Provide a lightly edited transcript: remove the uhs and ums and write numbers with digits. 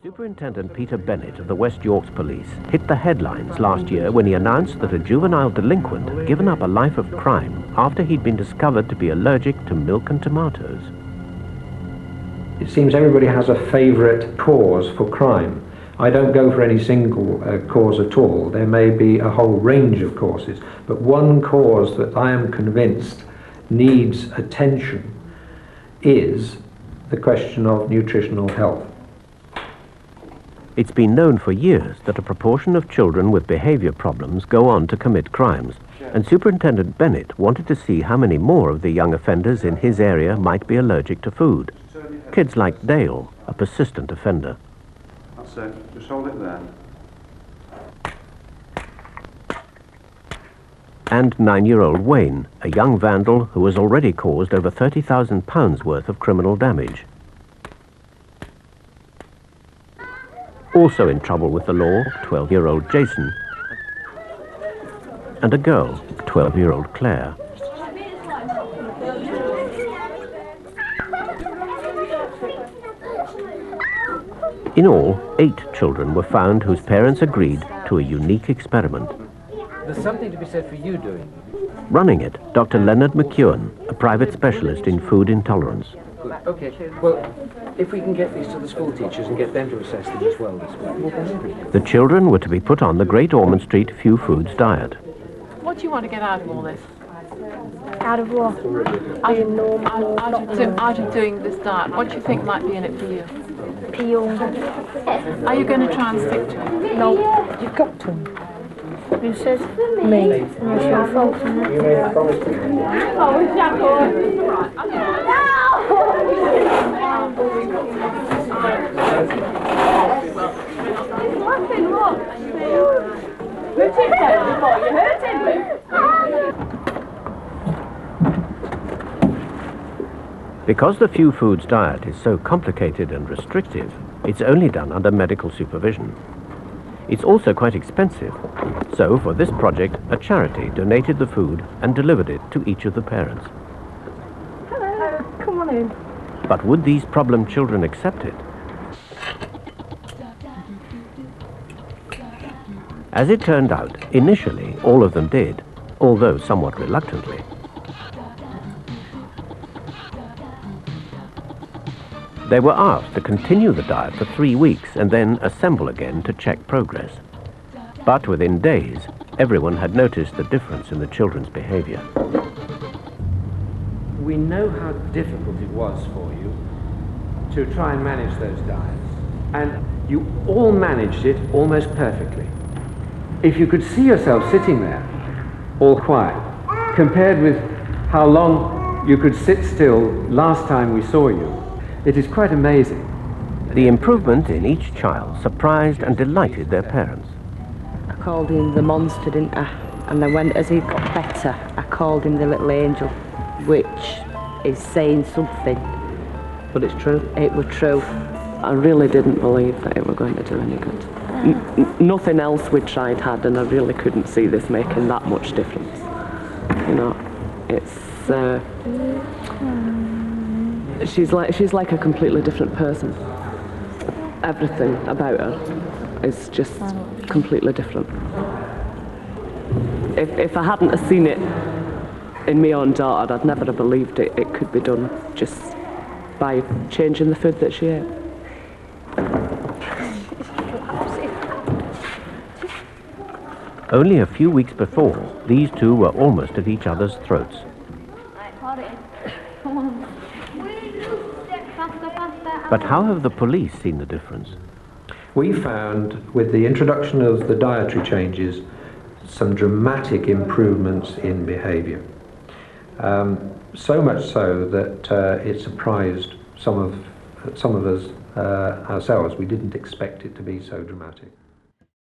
Superintendent Peter Bennett of the West Yorks Police hit the headlines last year when he announced that a juvenile delinquent had given up a life of crime after he'd been discovered to be allergic to milk and tomatoes. It seems everybody has a favourite cause for crime. I don't go for any single cause at all. There may be a whole range of causes, but one cause that I am convinced needs attention is the question of nutritional health. It's been known for years that a proportion of children with behaviour problems go on to commit crimes, and Superintendent Bennett wanted to see how many more of the young offenders in his area might be allergic to food. Kids like Dale, a persistent offender. That's it, just hold it there. And 9-year-old Wayne, a young vandal who has already caused over £30,000 worth of criminal damage. Also in trouble with the law, 12-year-old Jason, and a girl, 12-year-old Claire. In all, 8 children were found whose parents agreed to a unique experiment. There's something to be said for you doing. Running it, Dr. Leonard McEwen, a private specialist in food intolerance. Okay, well, if we can get these to the school teachers and get them to assess them as well, the children were to be put on the Great Ormond Street Few Foods diet. What do you want to get out of all this? Out of what? Out of doing this diet, what do you think might be in it for you? Peel. Are you going to try and stick to it? No, you've got to. Who says me? It's your fault, isn't it? Because the Few Foods diet is so complicated and restrictive, it's only done under medical supervision. It's also quite expensive, so for this project, a charity donated the food and delivered it to each of the parents. Hello, come on in. But would these problem children accept it? As it turned out, initially all of them did, although somewhat reluctantly. They were asked to continue the diet for 3 weeks and then assemble again to check progress. But within days, everyone had noticed the difference in the children's behaviour. We know how difficult it was for you to try and manage those diets, and you all managed it almost perfectly. If you could see yourself sitting there, all quiet, compared with how long you could sit still last time we saw you, it is quite amazing. The improvement in each child surprised and delighted their parents. I called him the monster, didn't I? And then as he got better, I called him the little angel, which is saying something. But it's true. It was true. I really didn't believe that it were going to do any good. Nothing else we tried had, and I really couldn't see this making that much difference. You know, it's... She's like a completely different person. Everything about her is just completely different. If I hadn't have seen it in my own daughter, I'd never have believed it could be done just by changing the food that she ate. Only a few weeks before, these two were almost at each other's throats. But how have the police seen the difference? We found, with the introduction of the dietary changes, some dramatic improvements in behaviour. So much so that it surprised some of us ourselves. We didn't expect it to be so dramatic.